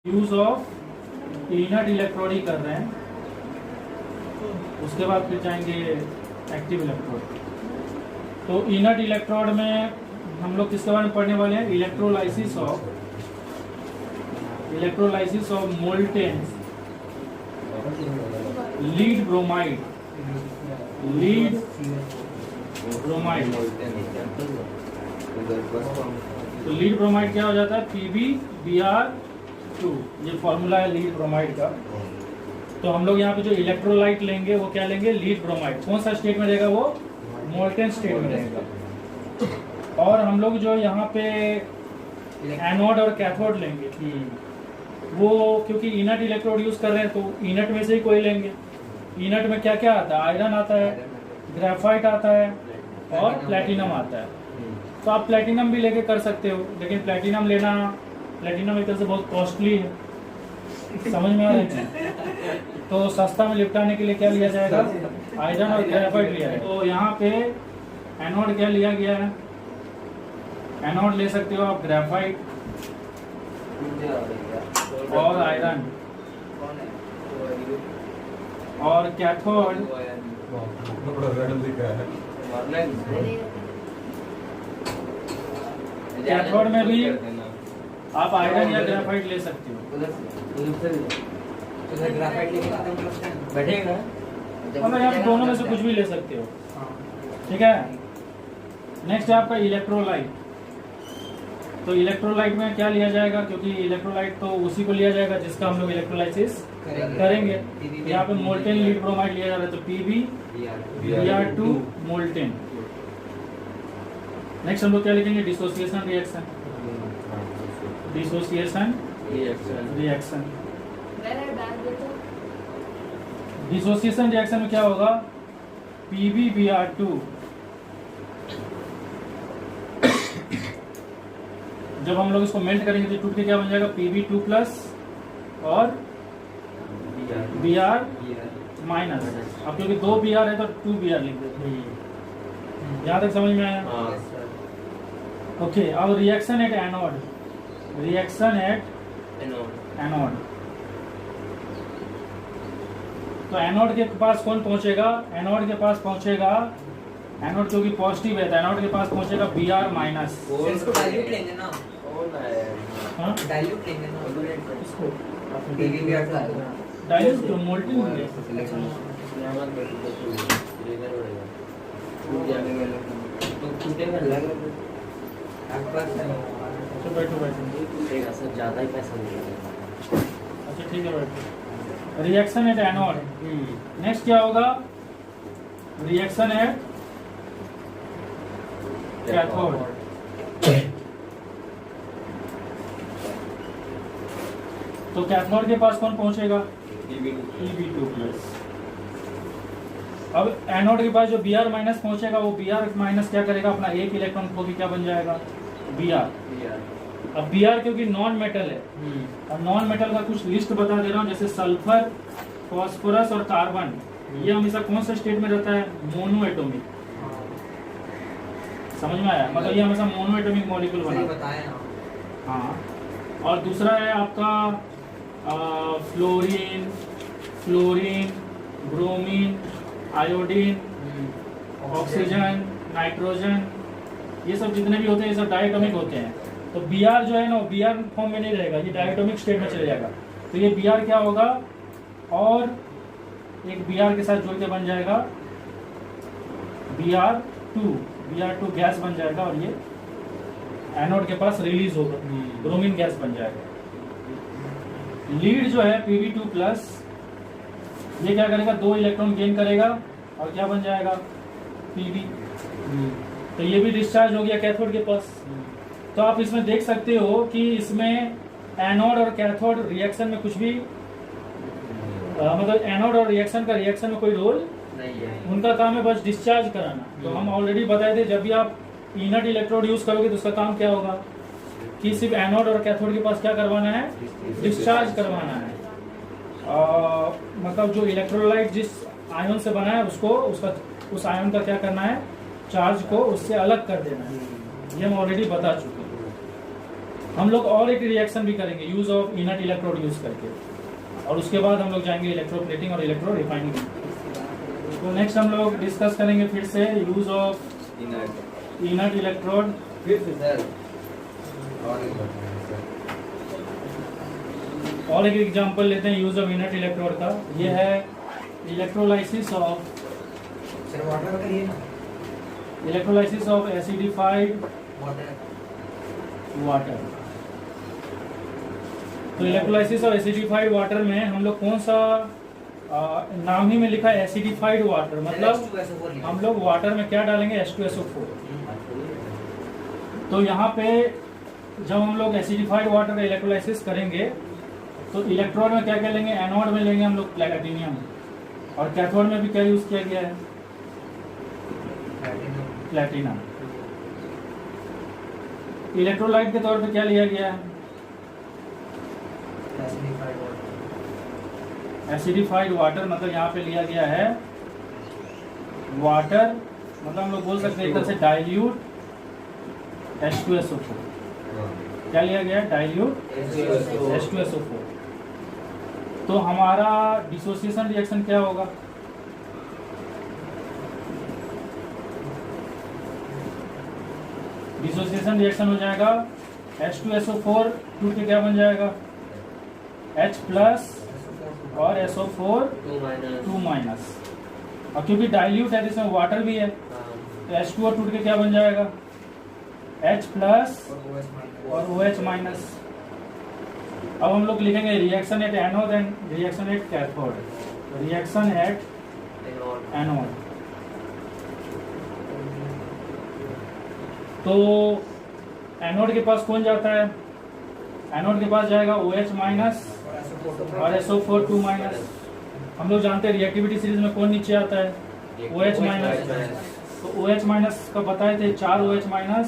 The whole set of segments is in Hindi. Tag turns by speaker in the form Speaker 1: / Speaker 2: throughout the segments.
Speaker 1: यूज ऑफ इनर्ट इलेक्ट्रोड ही कर रहे हैं, उसके बाद फिर जाएंगे एक्टिव इलेक्ट्रोड। तो इनर्ट इलेक्ट्रोड में हम लोग किसके बारे में पढ़ने वाले हैं? Electrolysis of molten lead bromide. तो लीड ब्रोमाइड क्या हो जाता है? PbBr2। ये फॉर्मूला है लीड ब्रोमाइड का। तो हम लोग यहाँ पे जो इलेक्ट्रोलाइट लेंगे वो क्या लेंगे? Lead bromide. कौन सा स्टेट में रहेगा वो? मोल्टेन स्टेट में रहेगा। और हम लोग जो यहाँ पे एनोड और कैथोड लेंगे वो क्योंकि इनर्ट इलेक्ट्रोड यूज कर रहे हैं तो इनर्ट में से ही कोई लेंगे। इनर्ट में क्या क्या आता है? आयरन आता है, ग्रेफाइट आता है और प्लेटिनम आता है। तो आप प्लेटिनम भी लेके कर सकते हो, लेकिन प्लेटिनम एक तरह से बहुत कॉस्टली है, समझ में आ रहा है? तो सस्ता में निपटाने के लिए क्या लिया जाएगा? आयरन और ग्रेफाइट लिया है। तो यहाँ पे एनोड क्या लिया गया है? एनोड ले सकते हो आप ग्रेफाइट और आयरन, और कैथोड में भी आप आयरन या ग्रेफाइट ले सकते हो। मतलब आप दोनों में से कुछ भी ले सकते हो, ठीक है। नेक्स्ट है आपका इलेक्ट्रोलाइट। तो इलेक्ट्रोलाइट में क्या लिया जाएगा? क्योंकि इलेक्ट्रोलाइट तो उसी को लिया जाएगा जिसका हम लोग इलेक्ट्रोलाइसिस करेंगे। यहाँ पे मोल्टेन लीड ब्रोमाइड लिया जा रहा है, तो PbBr2 मोल्टेन। नेक्स्ट हम लोग क्या लिखेंगे? Dissociation reaction. डिसोसिएशन रिएक्शन में क्या होगा? PbBr2 जब हम लोग इसको मेल्ट करेंगे तो टूट के क्या बन जाएगा? Pb2 प्लस और Br माइनस। अब क्योंकि 2 Br है तो 2 Br लिख देते हैं। यहाँ तक समझ में आया? ओके। अब रिएक्शन एट एनोड। तो एनोड के पास कौन पहुंचेगा? एनोड के पास पहुंचेगा, एनोड क्योंकि पॉजिटिव है तो एनोड के पास पहुंचेगा Br माइनस।
Speaker 2: इसको डाइल्यूट लेंगे ना?
Speaker 1: हाँ
Speaker 2: डाइल्यूट लेंगे ना?
Speaker 1: इसको
Speaker 2: PbBr2
Speaker 1: डाइल्यूट तो मोल्टेन हो गया। अच्छा बैठो
Speaker 2: ज्यादा ही पैसा मिलेगा।
Speaker 1: अच्छा ठीक है बैठो। Reaction at anode. नेक्स्ट क्या होगा? Reaction at cathode. तो कैथोड के पास कौन पहुंचेगा? Pb2 plus. अब एनोड के पास जो Br माइनस पहुंचेगा वो Br माइनस क्या करेगा? अपना एक इलेक्ट्रॉन खो के क्या बन जाएगा? Br। अब Br क्योंकि नॉन मेटल है और नॉन मेटल का कुछ लिस्ट बता दे रहा हूँ, जैसे सल्फर, फॉस्फोरस और कार्बन, ये हमेशा कौन सा स्टेट में रहता है? Mono atomic. समझ में आया? मतलब ये हमेशा मोनो एटॉमिक मॉलिक्यूल बना है। हाँ। और दूसरा है आपका fluorine, bromine, iodine, oxygen, nitrogen, ये सब जितने भी होते हैं ये सब डायटोमिक होते हैं। तो Br जो है ना Br फॉर्म में नहीं रहेगा, ये डायटोमिक स्टेट में चले जाएगा। तो ये Br क्या होगा? और एक Br के साथ जुड़ के बन जाएगा Br2 गैस बन जाएगा और ये एनोड के पास रिलीज होगा, ब्रोमीन गैस बन जाएगा। लीड जो है Pb2 प्लस, ये क्या करेगा? 2 इलेक्ट्रॉन गेन करेगा और क्या बन जाएगा? Pb। तो ये भी डिस्चार्ज हो गया कैथोड के पास। तो आप इसमें देख सकते हो कि इसमें एनोड और कैथोड रिएक्शन में कुछ भी मतलब एनोड और रिएक्शन में कोई रोल नहीं है। उनका काम है बस डिस्चार्ज कराना। तो हम ऑलरेडी बताए थे जब भी आप इनर्ट इलेक्ट्रोड यूज करोगे तो उसका काम क्या होगा कि सिर्फ एनोड और कैथोड के पास क्या करवाना है? डिस्चार्ज करवाना है। मतलब जो इलेक्ट्रोलाइट जिस आयन से बना है उसको उस आयन का क्या करना है? चार्ज को उससे अलग कर देना है। ये हम ऑलरेडी बता चुके हैं। हम लोग और एक रिएक्शन भी करेंगे use of inert electrode use करके, और उसके बाद हम लोग जाएंगे इलेक्ट्रोप्लेटिंग और इलेक्ट्रो रिफाइनिंग। तो नेक्स्ट हम लोग डिस्कस करेंगे फिर से यूज ऑफ इनर्ट इलेक्ट्रोड।
Speaker 2: फिर से सर
Speaker 1: और एक एग्जांपल लेते हैं यूज ऑफ इनर्ट इलेक्ट्रोड का। ये है इलेक्ट्रोलाइसिस ऑफ
Speaker 2: सर वाटर करिए ना,
Speaker 1: एसिडिफाइड
Speaker 2: वाटर
Speaker 1: वाटर। तो इलेक्ट्रोलाइसिस ऑफ एसिडिफाइड वाटर में हम लोग कौन सा नाम ही में लिखा है एसिडिफाइड वाटर, मतलब हम लोग वाटर में क्या डालेंगे H2SO4। तो यहाँ पे जब हम लोग एसिडिफाइड वाटर का इलेक्ट्रोलाइसिस करेंगे तो इलेक्ट्रोड में क्या क्या लेंगे, एनोड में लेंगे हम लोग प्लैटिनम, और कैथोड में भी क्या यूज किया गया है, प्लैटिनम। इलेक्ट्रोलाइट के तौर पे क्या लिया गया है, एसिडिफाइड वाटर, मतलब यहाँ पे लिया गया है वाटर, मतलब हम लोग बोल सकते हैं एक तरह से डाइल्यूट H2SO4। क्या लिया गया है, डाइल्यूट H2SO4। तो हमारा डिसोसिएशन रिएक्शन क्या होगा, डिसोसिएशन रिएक्शन हो जाएगा H2SO4 टूट के क्या बन जाएगा H प्लस और SO4 2 माइनस, और क्योंकि डाइल्यूट है जिसमें वाटर भी है तो H2O टूट के क्या बन जाएगा H प्लस और OH माइनस। अब हम लोग लिखेंगे reaction at anode and reaction at cathode. Reaction at anode, तो एनोड के पास कौन जाता है, एनोड के पास जाएगा OH माइनस और SO4 2 माइनस। हम लोग जानते हैं रिएक्टिविटी सीरीज में कौन नीचे आता है, OH माइनस। तो OH माइनस का बताए थे 4 OH माइनस,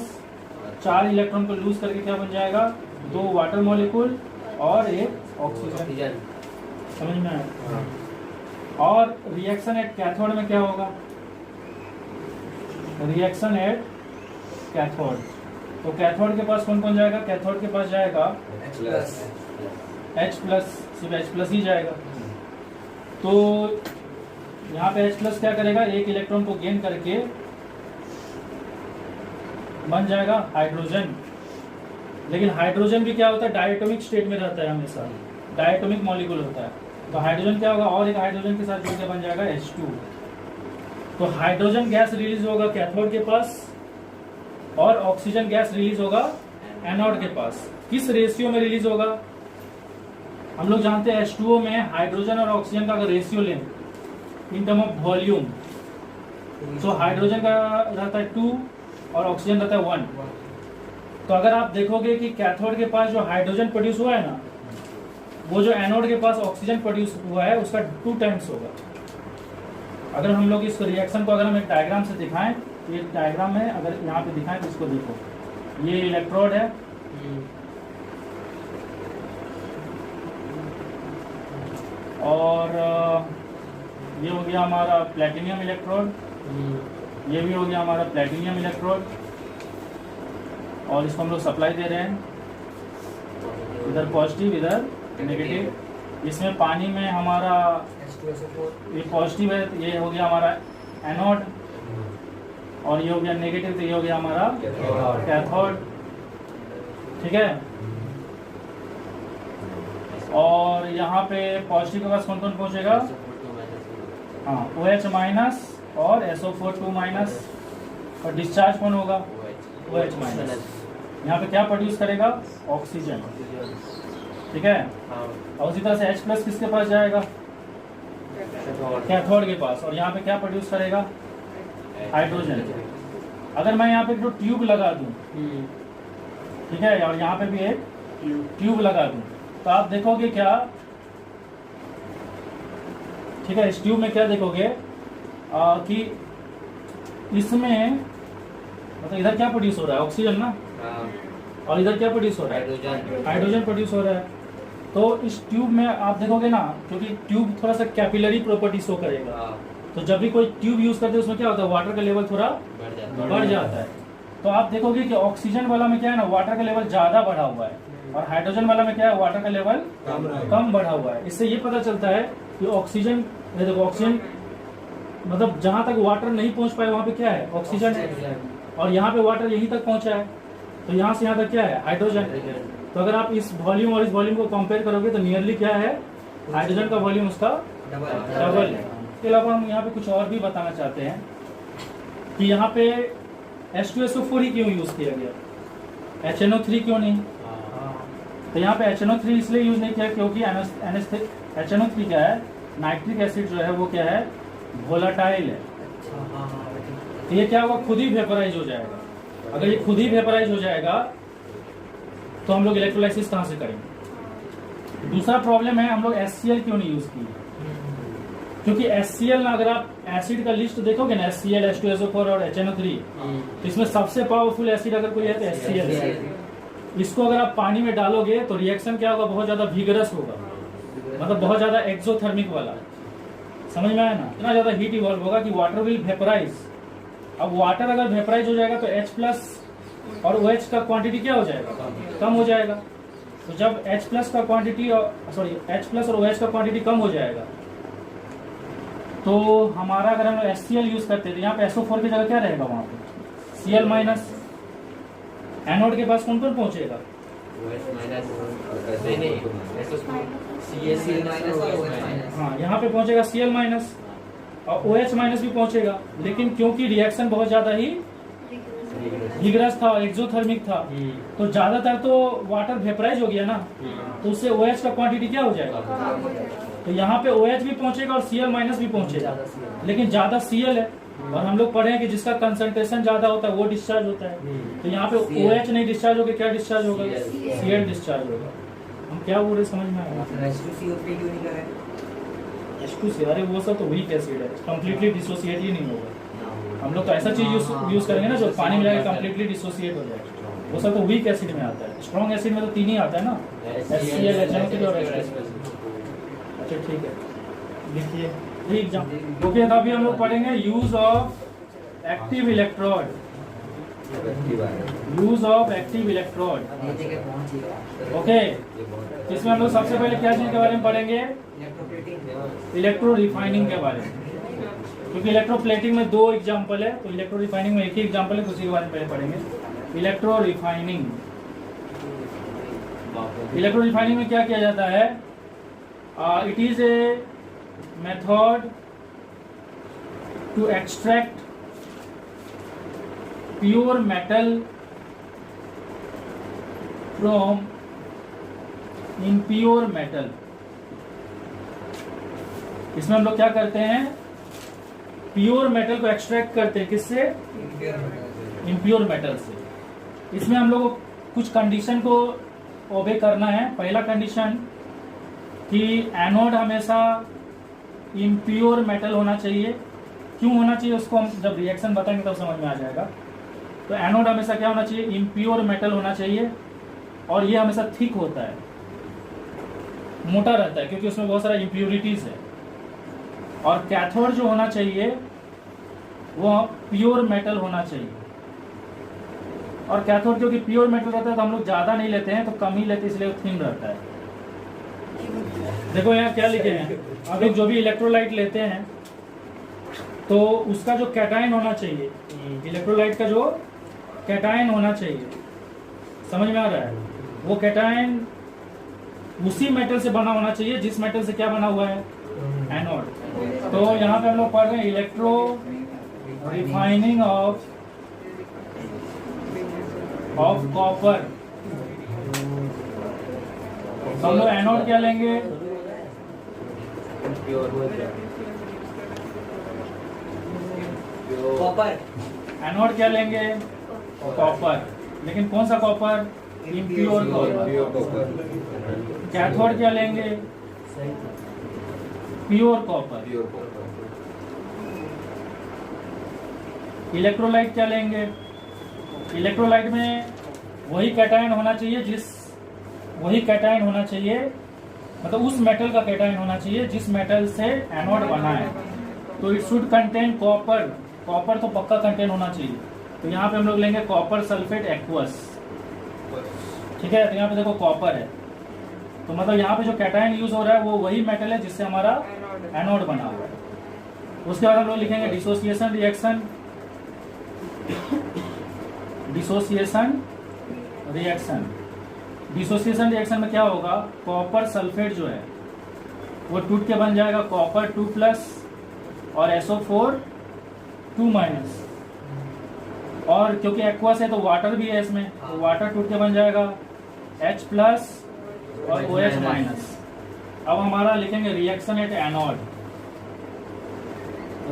Speaker 1: 4 इलेक्ट्रॉन को लूज करके क्या बन जाएगा 2 वाटर मॉलिक्यूल और एक ऑक्सीजन। समझ में आया। और रिएक्शन एट कैथोड में क्या होगा, रिएक्शन एट कैथोड, तो कैथोड के पास कौन कौन जाएगा, कैथोड के पास जाएगा H प्लस, सिर्फ H प्लस ही जाएगा। तो यहाँ पे H प्लस क्या करेगा, एक इलेक्ट्रॉन को गेन करके बन जाएगा हाइड्रोजन। लेकिन हाइड्रोजन भी क्या होता है, डायटोमिक स्टेट में रहता है, हमेशा डायटोमिक मॉलिक्यूल होता है। तो हाइड्रोजन क्या होगा, और एक हाइड्रोजन के साथ जुड़ बन जाएगा H2। तो हाइड्रोजन गैस रिलीज होगा कैथोड के पास और ऑक्सीजन गैस रिलीज होगा एनोड के पास। किस रेशियो में रिलीज होगा, हम लोग जानते हैं H2O में हाइड्रोजन और ऑक्सीजन का अगर रेशियो लें इन टर्म ऑफ वॉल्यूम, तो हाइड्रोजन का रहता है 2 और ऑक्सीजन रहता है 1। तो अगर आप देखोगे कि कैथोड के पास जो हाइड्रोजन प्रोड्यूस हुआ है ना, वो जो एनोड के पास ऑक्सीजन प्रोड्यूस हुआ है उसका 2 टाइम्स होगा। अगर हम लोग इस रिएक्शन को अगर हम एक डायग्राम से दिखाएं, ये डायग्राम में अगर यहाँ पे दिखाएं तो इसको देखो, ये इलेक्ट्रोड है और ये हो गया हमारा प्लैटिनियम इलेक्ट्रोड, ये भी हो गया हमारा प्लैटिनियम इलेक्ट्रोड, और इसको हम लोग सप्लाई दे रहे हैं, इधर पॉजिटिव इधर नेगेटिव। इसमें पानी में हमारा ये पॉजिटिव है, तो ये हो गया हमारा एनोड, और ये हो गया नेगेटिव, तो ये हो गया हमारा कैथोड। ठीक है, और यहाँ पे पॉजिटिव के पास कौन कौन पहुंचेगा, हाँ OH माइनस और SO4 2 माइनस, और डिस्चार्ज कौन होगा OH माइनस। यहाँ पे क्या प्रोड्यूस करेगा, ऑक्सीजन। ठीक है, और उसी तरह से H प्लस किसके पास जाएगा, कैथोड के पास, और यहाँ पे क्या प्रोड्यूस करेगा, हाइड्रोजन। अगर मैं यहाँ पे जो ट्यूब लगा दूं, ठीक है, और यहाँ पे भी एक ट्यूब लगा दूं, तो आप देखोगे क्या, ठीक है, इस ट्यूब में क्या देखोगे कि इसमें मतलब इधर क्या प्रोड्यूस हो रहा है, ऑक्सीजन ना, और इधर क्या प्रोड्यूस हो रहा है, हाइड्रोजन प्रोड्यूस हो रहा है। तो इस ट्यूब में आप देखोगे ना, क्योंकि ट्यूब थोड़ा सा कैपिलरी प्रॉपर्टी शो करेगा, तो जब भी कोई ट्यूब यूज करते हैं उसमें क्या होता है, वाटर का लेवल थोड़ा बढ़ जाता है। तो आप देखोगे कि ऑक्सीजन वाला में क्या है ना, वाटर का लेवल ज्यादा बढ़ा हुआ है, और हाइड्रोजन वाला में क्या है, वाटर का लेवल कम बढ़ा हुआ है। इससे ये पता चलता है कि ऑक्सीजन, देखो ऑक्सीजन मतलब जहां तक वाटर नहीं पहुंच पाए वहां पे क्या है, ऑक्सीजन है, और यहाँ पे वाटर यहीं तक पहुंचा है, तो यहाँ से यहाँ तक क्या है, हाइड्रोजन। तो अगर आप इस वॉल्यूम और इस वॉल्यूम को कंपेयर करोगे तो नियरली क्या है, हाइड्रोजन का वॉल्यूम उसका डबल है। इसके अलावा हम यहाँ पे कुछ और भी बताना चाहते हैं कि यहाँ पे H2SO4 ही क्यों यूज किया गया, HNO3 क्यों नहीं। तो यहाँ पे HNO3 इसलिए यूज नहीं किया क्योंकि HNO3 क्या है, नाइट्रिक एसिड जो है वो क्या है, वोलाटाइल है। तो ये क्या होगा, खुद ही वेपराइज हो जाएगा। अगर ये खुद ही वेपराइज हो जाएगा तो हम लोग इलेक्ट्रोलाइसिस कहाँ से करेंगे। दूसरा प्रॉब्लम है, हम लोग HCl क्यों नहीं यूज किए, क्योंकि HCl ना, अगर आप एसिड का लिस्ट देखोगे ना, HCl, H2SO4 और HNO3, तो इसमें सबसे पावरफुल एसिड अगर कोई है तो HCl है। इसको अगर आप पानी में डालोगे तो रिएक्शन क्या होगा, बहुत ज्यादा विगरस होगा, मतलब बहुत ज्यादा एक्सोथर्मिक वाला। समझ में आया ना, इतना ज्यादा हीट इवॉल्व होगा कि वाटर विल वेपराइज। अब वाटर अगर वेपराइज हो जाएगा तो H+ और OH का क्वांटिटी क्या हो जाएगा, कम हो जाएगा। तो जब H+ का क्वांटिटी H+ और OH का क्वांटिटी कम हो जाएगा तो हमारा, अगर हम HCl यूज करते हैं तो यहाँ पे SO4 की जगह क्या रहेगा, वहां पे Cl-। एनोड के पास कौन कौन पहुंचेगा, हाँ यहाँ पे पहुंचेगा Cl- और OH- भी पहुंचेगा। लेकिन क्योंकि रिएक्शन बहुत ज्यादा ही विगरस था, एक्सोथर्मिक था, तो ज्यादातर तो वाटर वेपराइज हो गया ना, तो उससे OH का क्वांटिटी क्या हो जाएगा, तो यहाँ पे OH भी पहुंचेगा और Cl- भी पहुंचेगा, लेकिन ज्यादा Cl है। और हम लोग पढ़े हैं कि जिसका कंसंट्रेशन ज्यादा होता है वो डिस्चार्ज होता है। तो यहाँ पे OH नहीं डिस्चार्ज होगा, क्या डिस्चार्ज होगा, Cl डिस्चार्ज होगा। हम क्या बोल रहे समझ में आया, H2CO, अरे वो सब तो वीक एसिड है, कम्प्लीटली डिसोसिएट ही नहीं होगा। हम लोग तो ऐसा चीज यूज करेंगे ना जो पानी मिला के कम्प्लीटली डिसोसिएट हो जाए, वो सब तो वीक एसिड में आता है। स्ट्रॉन्ग एसिड में तो 3 ही आता है ना, HCl, HNO3 और H2। अच्छा ठीक है, लिखिए ठीक। ओके, तो अभी हम लोग पढ़ेंगे use of active electrode, use of active electrode. Okay, इसमें हम लोग सबसे पहले क्या चीज के बारे में पढ़ेंगे, इलेक्ट्रो रिफाइनिंग के बारे में, क्योंकि इलेक्ट्रोप्लेटिंग में 2 एग्जाम्पल है, तो इलेक्ट्रो रिफाइनिंग में एक ही एग्जाम्पल है, तो उसी के बारे में पहले पढ़ेंगे। इलेक्ट्रो रिफाइनिंग, इलेक्ट्रो रिफाइनिंग में क्या किया जाता है, it is a method to extract pure metal from impure metal. इसमें हम लोग क्या करते हैं, प्योर मेटल को एक्सट्रैक्ट करते हैं, किससे, इम्प्योर मेटल से। इसमें हम लोग को कुछ कंडीशन को ओबे करना है। पहला कंडीशन कि एनोड हमेशा इम्प्योर मेटल होना चाहिए। क्यों होना चाहिए उसको हम जब रिएक्शन बताएंगे तब समझ में आ जाएगा। तो एनोड हमेशा क्या होना चाहिए, इम्प्योर मेटल होना चाहिए, और ये हमेशा थिक होता है, मोटा रहता है, क्योंकि उसमें बहुत सारा इम्प्योरिटीज है। और कैथोड जो होना चाहिए वो प्योर मेटल होना चाहिए। और कैथोड क्योंकि प्योर मेटल रहता है तो हम लोग ज्यादा नहीं लेते हैं, तो कम ही लेते हैं, इसलिए थिन रहता है। देखो यहाँ क्या लिखे हैं, अब लोग जो भी इलेक्ट्रोलाइट लेते हैं तो उसका जो कैटायन होना चाहिए, इलेक्ट्रोलाइट का जो कैटायन होना चाहिए, समझ में आ रहा है, वो कैटायन उसी मेटल से बना होना चाहिए जिस मेटल से क्या बना हुआ है, एनोड। तो यहाँ पे हम लोग पढ़ रहे हैं इलेक्ट्रो रिफाइनिंग ऑफ कॉपर। तो हम लोग एनोड क्या लेंगे,
Speaker 2: कॉपर।
Speaker 1: एनोड क्या लेंगे, कॉपर। लेकिन कौन सा कॉपर, इम्प्योर कॉपर। कैथोड क्या लेंगे, प्योर कॉपर। इलेक्ट्रोलाइट क्या लेंगे, इलेक्ट्रोलाइट में वही कैटायन होना चाहिए वही कैटायन होना चाहिए, मतलब उस मेटल का कैटायन होना चाहिए जिस मेटल से एनोड बना है। तो it should contain copper, copper तो पक्का कंटेन होना चाहिए। तो यहाँ पे हम लोग लेंगे कॉपर सल्फेट एक्वस, ठीक है। तो यहाँ पे देखो कॉपर है, तो मतलब यहाँ पे जो कैटायन यूज हो रहा है वो वही मेटल है जिससे हमारा एनोड बना हुआ है। उसके बाद हम लोग लिखेंगे dissociation reaction, dissociation reaction. Dissociation reaction में क्या होगा, कॉपर सल्फेट जो है वो टूट के बन जाएगा कॉपर 2+ और SO4 2-। और क्योंकि एक्वस है तो वाटर भी है इसमें, तो वाटर टूट के बन जाएगा H+ और OH-। अब हमारा लिखेंगे reaction at anode,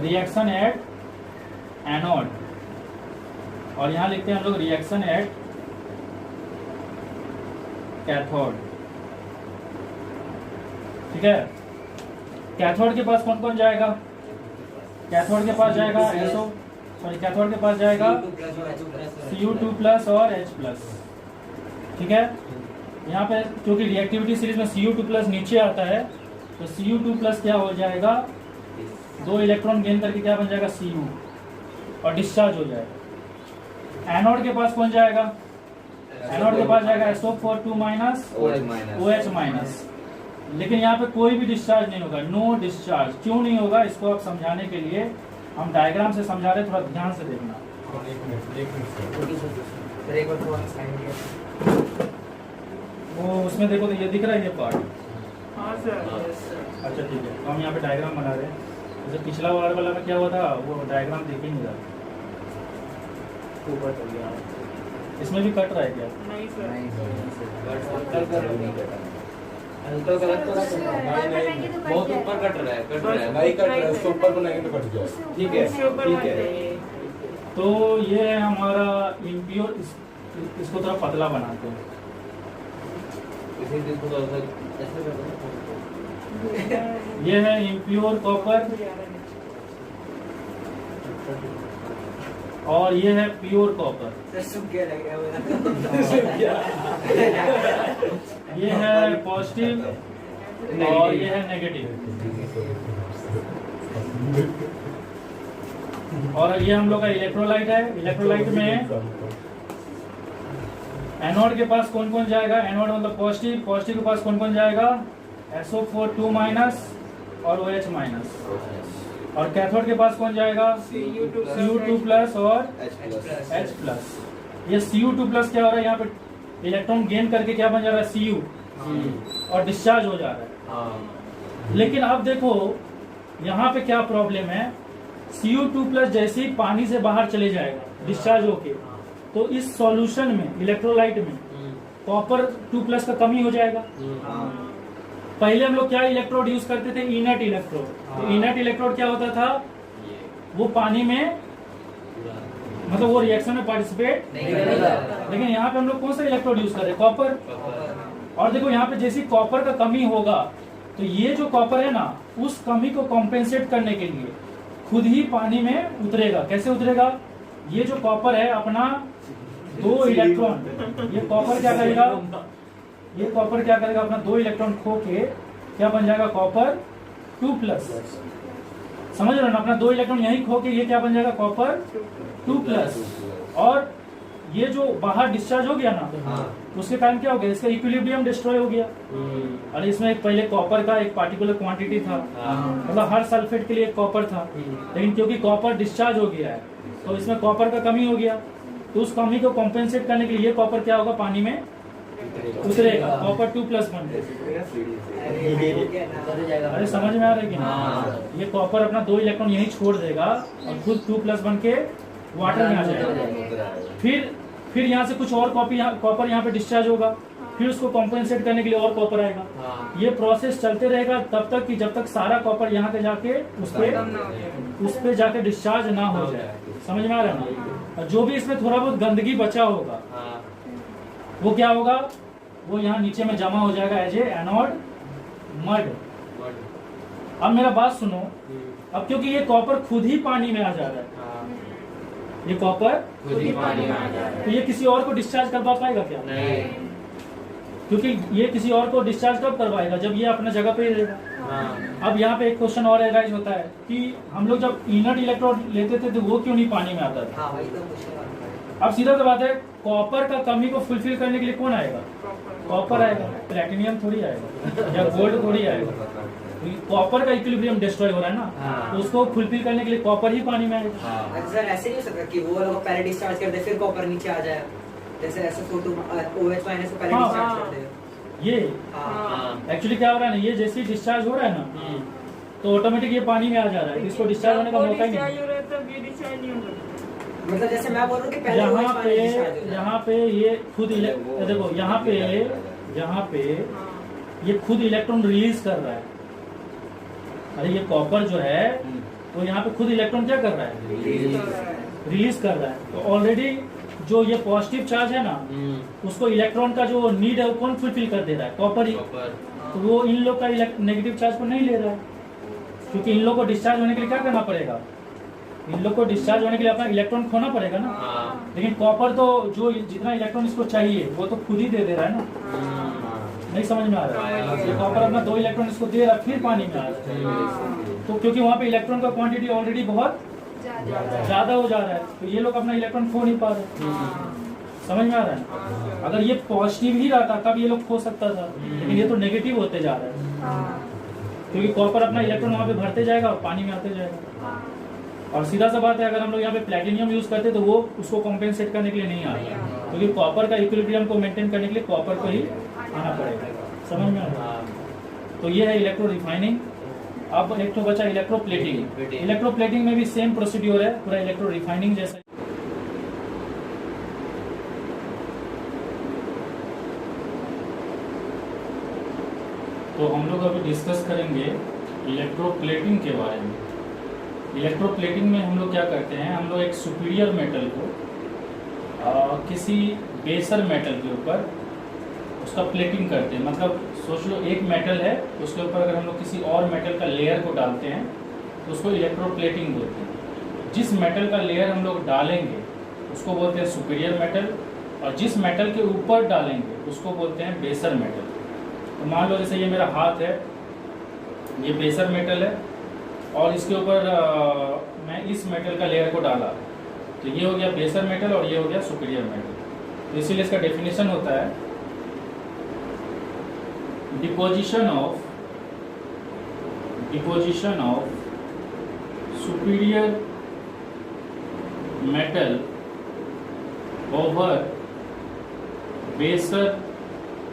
Speaker 1: reaction at anode, और यहां लिखते हैं हम लोग रिएक्शन एट कैथोड, ठीक है। कैथोड के पास कौन कौन जाएगा, कैथोड के पास जाएगा कैथोड के पास जाएगा Cu2+ और H+, ठीक है। यहाँ पे क्योंकि रिएक्टिविटी सीरीज में Cu2+ नीचे आता है, तो Cu2+ क्या हो जाएगा, 2 इलेक्ट्रॉन गेन करके क्या बन जाएगा Cu, और डिस्चार्ज हो जाएगा। एनोड के पास कौन जाएगा, एनोड के पास जाएगा SO4 2- OH-। लेकिन यहाँ पे कोई भी डिस्चार्ज नहीं होगा, नो डिस्चार्ज। क्यों नहीं होगा, इसको आप समझाने के लिए हम डायग्राम से समझा रहे हैं, थोड़ा ध्यान से देखना। वो उसमें देखो तो ये दिख रहा है ये पार्ट, अच्छा ठीक है। तो हम यहाँ पे डायग्राम बना रहे हैं, जैसे पिछला वाला में क्या हुआ था, वो डायग्राम देख ही नहीं रहा, ऊपर चल गया। इसमें भी कट रहा है क्या,
Speaker 2: नहीं
Speaker 3: बहुत ऊपर कट रहा है, नहीं कट रहा है, उसके ऊपर बनाएंगे तो कट जाएगा, ठीक है ठीक है।
Speaker 1: तो ये है हमारा इम्प्योर, इसको थोड़ा पतला बनाते हैं। ये है इम्प्योर कॉपर और ये है प्योर कॉपर। ये है पॉजिटिव और ये है नेगेटिव। और ये हम लोग का इलेक्ट्रोलाइट है। इलेक्ट्रोलाइट में एनोड के पास कौन कौन जाएगा, एनोड मतलब पॉजिटिव, पॉजिटिव के पास कौन कौन जाएगा, SO4 2- और OH-। और कैथोड के पास कौन जाएगा, Cu2+ और H+। ये Cu2+ क्या हो रहा है, यहाँ पे इलेक्ट्रॉन गेन करके क्या बन जा रहा है, Cu, और डिस्चार्ज हो जा रहा है। लेकिन अब देखो यहाँ पे क्या प्रॉब्लम है, Cu2+ जैसे ही पानी से बाहर चले जाएगा डिस्चार्ज होके, तो इस सॉल्यूशन में इलेक्ट्रोलाइट में कॉपर 2+ का कमी हो जाएगा। पहले हम लोग क्या इलेक्ट्रोड यूज करते थे, इनर्ट इलेक्ट्रोड। तो इनर्ट इलेक्ट्रोड क्या होता था, वो पानी में मतलब वो रिएक्शन में पार्टिसिपेट नहीं करेगा। लेकिन यहाँ पे हम लोग कौन सा इलेक्ट्रोड यूज कर रहे हैं, कॉपर। और देखो यहाँ पे जैसे कॉपर का कमी होगा तो ये जो कॉपर है ना, उस कमी को कॉम्पेंसेट करने के लिए खुद ही पानी में उतरेगा। कैसे उतरेगा, ये जो कॉपर है अपना 2 इलेक्ट्रॉन, ये कॉपर क्या करेगा, ये कॉपर क्या करेगा, अपना 2 इलेक्ट्रॉन खो के क्या बन जाएगा, कॉपर 2+। समझ रहे हो ना, अपना 2 इलेक्ट्रॉन यही खो के ये क्या बन जाएगा, कॉपर 2+। और ये जो बाहर डिस्चार्ज हो गया ना, उसके कारण क्या हो गया, इसका इक्विलिब्रियम डिस्ट्रॉय हो गया। और इसमें एक पहले कॉपर का एक पार्टिकुलर क्वांटिटी था, मतलब हर सल्फेट के लिए एक कॉपर था। लेकिन क्योंकि कॉपर डिस्चार्ज हो गया है तो इसमें कॉपर का कमी हो गया, तो उस कमी को कॉम्पेंसेट करने के लिए ये कॉपर क्या होगा, पानी में उतरेगा, कॉपर 2+ बन गया। अरे समझ में आ रहा है कि नहीं, ये कॉपर अपना 2 इलेक्ट्रॉन यही छोड़ देगा और खुद 2+ बन के वाटर में आ जाएगा। फिर यहाँ से कुछ और कॉपर यहाँ पे डिस्चार्ज होगा, फिर उसको कॉम्पेंसेट करने के लिए और कॉपर आएगा। ये प्रोसेस चलते रहेगा तब तक कि जब तक सारा कॉपर यहाँ पे जाके उस पे जाके डिस्चार्ज ना हो जाए। समझ में आ रहा है ना। और जो भी इसमें थोड़ा बहुत गंदगी बचा होगा वो क्या होगा, वो यहाँ नीचे में जमा हो जाएगा एज ए एनोड मड। अब मेरा बात सुनो, अब क्योंकि ये कॉपर खुद ही पानी में आ जा रहा है, ये कॉपर
Speaker 3: खुद ही पानी में आ जा रहा है,
Speaker 1: तो ये किसी और को डिस्चार्ज करवा पाएगा क्या,
Speaker 3: नहीं।
Speaker 1: क्योंकि ये किसी और को डिस्चार्ज कब करवाएगा, जब ये अपना जगह पे ही रहेगा। अब यहाँ पे एक क्वेश्चन और एराइज होता है कि हम लोग जब इनर्ट इलेक्ट्रोड लेते थे तो वो क्यों नहीं पानी में आता था। अब सीधा सा बात है, कॉपर का कमी को फुलफिल करने के लिए कौन आएगा? कॉपर आएगा, प्लेटिनियम थोड़ी आएगा या गोल्ड थोड़ी आएगा। कॉपर का इक्विलिब्रियम डिस्ट्रॉय हो रहा है ना,
Speaker 3: हाँ।
Speaker 1: तो उसको फुलफिल करने के लिए कॉपर ही पानी में आएगा।
Speaker 3: हाँ।
Speaker 2: अच्छा सर, ऐसे नहीं हो सकता कि वो लोग पहले डिस्चार्ज कर दे फिर कॉपर नीचे आ जाए, जैसे SO2 OH माइनस को पहले
Speaker 1: हाँ,
Speaker 2: डिस्चार्ज कर दे।
Speaker 1: ये
Speaker 2: हाँ
Speaker 1: एक्चुअली क्या हो रहा है ना, ये जैसे ही डिस्चार्ज हो रहा है ना, तो ऑटोमेटिक ये पानी में आ जा रहा है, इसको डिस्चार्ज होने का मौका ही नहीं।
Speaker 2: मतलब जैसे मैं बोल रहा हूँ कि पहले
Speaker 1: यहाँ
Speaker 2: OH
Speaker 1: पे
Speaker 2: माइनस डिस्चार्ज हो जाए।
Speaker 1: यहाँ पे ये खुद देखो, यहाँ पे ये खुद इलेक्ट्रॉन रिलीज कर रहा है। अरे ये कॉपर जो है वो यहाँ पे खुद इलेक्ट्रॉन क्या कर रहा है? रिलीज कर रहा है। तो ऑलरेडी जो ये पॉजिटिव चार्ज है ना, उसको इलेक्ट्रॉन का जो नीड है वो कौन फुलफिल कर दे रहा है? कॉपर ही। तो वो इन लोग का नेगेटिव चार्ज को नहीं ले रहा है, क्योंकि इन लोग को डिस्चार्ज होने के लिए क्या करना पड़ेगा? इन लोग को डिस्चार्ज होने के लिए अपना इलेक्ट्रॉन खोना पड़ेगा ना। लेकिन कॉपर तो जो जितना इलेक्ट्रॉन इसको चाहिए वो तो खुद ही दे रहा है ना। नहीं समझ में आ रहा है? ये कॉपर अपना 2 इलेक्ट्रॉन इसको दे रहा है, फिर पानी में आ रहा है। तो क्योंकि वहाँ पे इलेक्ट्रॉन का क्वांटिटी ऑलरेडी बहुत ज्यादा हो जा रहा है, तो ये लोग अपना इलेक्ट्रॉन खो नहीं पा रहे। समझ में आ रहा है? अगर ये पॉजिटिव ही रहता तब ये लोग खो सकता था, लेकिन ये तो नेगेटिव होते जा रहा है, क्योंकि कॉपर अपना इलेक्ट्रॉन वहाँ पे भरते जाएगा और पानी में आते जाएगा। और सीधा सा बात है, अगर हम लोग यहाँ पे प्लेटिनियम यूज करते तो वो उसको कॉम्पेंसेट करने के लिए नहीं आता, क्योंकि कॉपर का इक्विलिब्रियम को मेंटेन करने के लिए कॉपर को ही आना पड़ेगा। समझ में आ रहा है? तो ये है इलेक्ट्रो रिफाइनिंग। अब एक तो बचा इलेक्ट्रो प्लेटिंग। इलेक्ट्रो प्लेटिंग में भी सेम प्रोसीड्योर है, पूरा इलेक्ट्रो रिफाइनिंग जैसा। तो हम लोग अभी डिस्कस करेंगे इलेक्ट्रो प्लेटिंग के बारे में। इलेक्ट्रो प्लेटिंग में हम लोग क्या करते हैं, हम लोग एक सुपीरियर मेटल को किसी बेसर मेटल के ऊपर उसका प्लेटिंग करते हैं। मतलब सोच लो एक मेटल है, उसके ऊपर अगर हम लोग किसी और मेटल का लेयर को डालते हैं तो उसको इलेक्ट्रो प्लेटिंग बोलते हैं। जिस मेटल का लेयर हम लोग डालेंगे उसको बोलते हैं सुपीरियर मेटल, और जिस मेटल के ऊपर डालेंगे उसको बोलते हैं बेसर मेटल। तो मान लो जैसे ये मेरा हाथ है, ये बेसर मेटल है, और इसके ऊपर मैं इस मेटल का लेयर को डाला, तो ये हो गया बेसर मेटल और ये हो गया सुपीरियर मेटल। तो इसीलिए इसका डेफिनेशन होता है deposition of superior metal over बेसर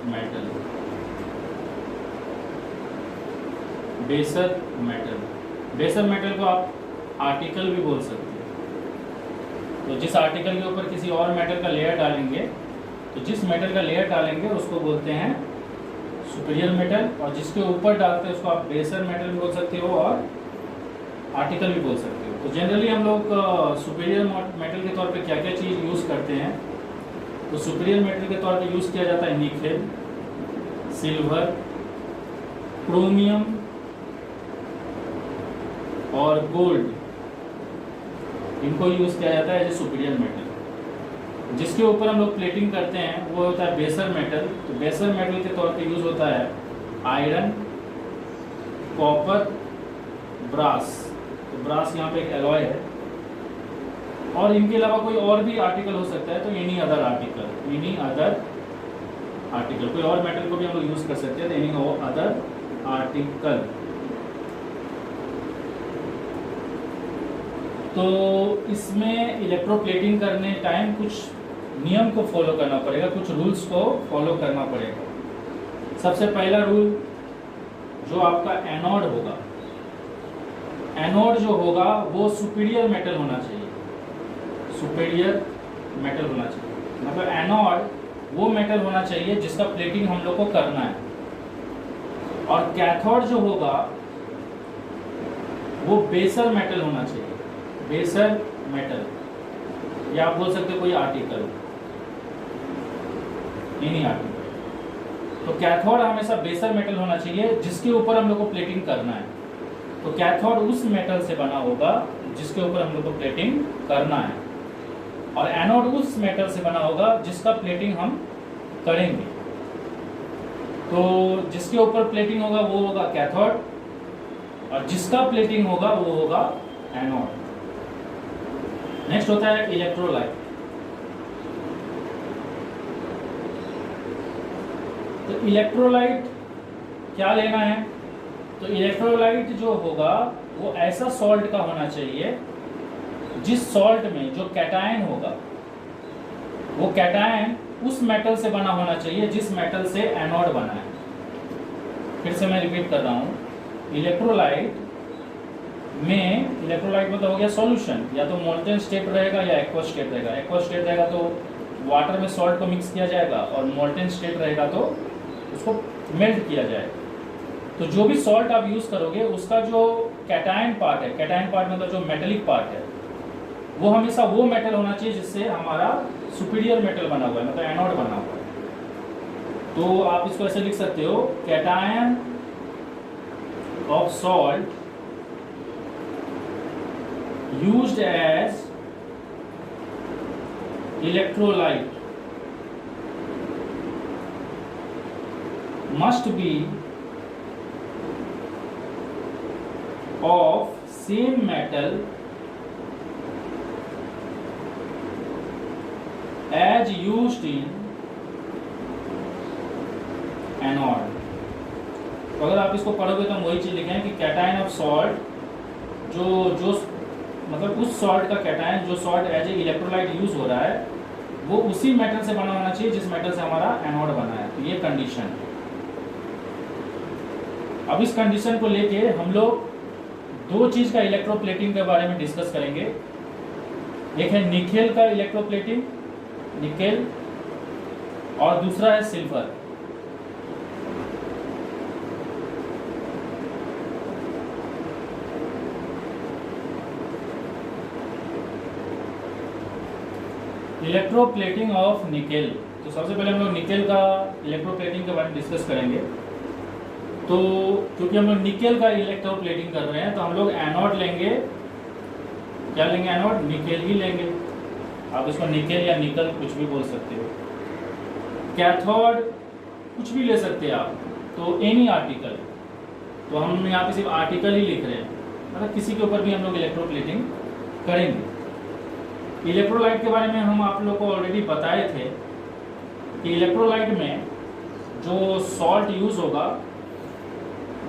Speaker 1: मेटल। बेसर मेटल को आप आर्टिकल भी बोल सकते हैं। तो जिस आर्टिकल के ऊपर किसी और मेटल का लेयर डालेंगे, तो जिस मेटल का लेयर डालेंगे उसको बोलते हैं सुपीरियर मेटल, और जिसके ऊपर डालते हैं उसको आप बेसर मेटल भी बोल सकते हो और आर्टिकल भी बोल सकते हो। तो जनरली हम लोग सुपीरियर मेटल के तौर पे क्या क्या चीज़ यूज़ करते हैं, तो सुपीरियर मेटल के तौर पे यूज़ किया जाता है निकेल, सिल्वर, क्रोमियम और गोल्ड। इनको यूज़ किया जाता है एज ए सुपीरियर मेटल। जिसके ऊपर हम लोग प्लेटिंग करते हैं वो होता है बेसर मेटल। तो बेसर मेटल के तौर पे यूज़ होता है आयरन, कॉपर, ब्रास। तो ब्रास यहाँ पे एक एलॉय है, और इनके अलावा कोई और भी आर्टिकल हो सकता है, तो एनी अदर आर्टिकल कोई और मेटल को भी हम लोग यूज़ कर सकते हैं, एनी अदर आर्टिकल। तो इसमें इलेक्ट्रोप्लेटिंग करने टाइम कुछ नियम को फॉलो करना पड़ेगा, कुछ रूल्स को फॉलो करना पड़ेगा। सबसे पहला रूल, जो आपका एनोड होगा, एनोड जो होगा वो सुपीरियर मेटल होना चाहिए। सुपीरियर मेटल होना चाहिए, मतलब एनोड वो मेटल होना चाहिए जिसका प्लेटिंग हम लोग को करना है। और कैथोड जो होगा वो बेसर मेटल होना चाहिए। बेसर मेटल, या आप बोल सकते हो कोई आर्टिकल, नहीं आर्टिकल। तो कैथोड हमेशा बेसर मेटल होना चाहिए जिसके ऊपर हम लोग को प्लेटिंग करना है। तो कैथोड उस मेटल से बना होगा जिसके ऊपर हम लोग को प्लेटिंग करना है, और एनोड उस मेटल से बना होगा जिसका प्लेटिंग हम करेंगे। तो जिसके ऊपर प्लेटिंग होगा वो होगा कैथोड, और जिसका प्लेटिंग होगा वो होगा एनोड। नेक्स्ट होता है इलेक्ट्रोलाइट। तो इलेक्ट्रोलाइट क्या लेना है, तो इलेक्ट्रोलाइट जो होगा वो ऐसा सॉल्ट का होना चाहिए जिस सॉल्ट में जो कैटायन होगा वो कैटायन उस मेटल से बना होना चाहिए जिस मेटल से एनोड बना है। फिर से मैं रिपीट कर रहा हूँ, इलेक्ट्रोलाइट मतलब हो गया सॉल्यूशन, या तो मोल्टेन स्टेट रहेगा या एक्वा स्टेट रहेगा। एक्वा स्टेट रहेगा तो वाटर में सॉल्ट को मिक्स किया जाएगा, और मोल्टेन स्टेट रहेगा तो उसको मेल्ट किया जाएगा। तो जो भी सॉल्ट आप यूज करोगे उसका जो कैटायन पार्ट है, कैटायन पार्ट मतलब जो मेटेलिक पार्ट है, वो हमेशा वो मेटल होना चाहिए जिससे हमारा सुपीरियर मेटल बना हुआ है, मतलब एनोड बना हुआ है। तो आप इसको ऐसे लिख सकते हो, cation of salt used as electrolyte must be of same metal as used in anode. तो अगर आप इसको पढ़ोगे तो हम वही चीज लिखें कि कैटायन ऑफ सॉल्ट जो मतलब उस सॉल्ट का कैटायन जो salt as a electrolyte use हो रहा है वो उसी मेटल से बना होना चाहिए जिस मेटल से हमारा एनोड बना है। तो ये कंडीशन है। अब इस कंडीशन को लेके हम लोग दो चीज का इलेक्ट्रोप्लेटिंग के बारे में डिस्कस करेंगे। एक है निकेल का इलेक्ट्रोप्लेटिंग, निकेल, और दूसरा है सिल्वर। Electroplating of nickel. तो सबसे पहले हम लोग निकेल का इलेक्ट्रोप्लेटिंग के बारे में डिस्कस करेंगे। तो क्योंकि हम लोग निकेल का इलेक्ट्रोप्लेटिंग कर रहे हैं तो हम लोग एनोड लेंगे, क्या लेंगे, एनोड निकेल ही लेंगे। आप इसको निकेल या निकल कुछ भी बोल सकते हो। कैथोड कुछ भी ले सकते हैं आप, तो एनी आर्टिकल। तो हम यहाँ पे सिर्फ आर्टिकल ही लिख रहे हैं, मतलब किसी के ऊपर भी हम लोग इलेक्ट्रोप्लेटिंग करेंगे। इलेक्ट्रोलाइट के बारे में हम आप लोग को ऑलरेडी बताए थे कि इलेक्ट्रोलाइट में जो सॉल्ट यूज होगा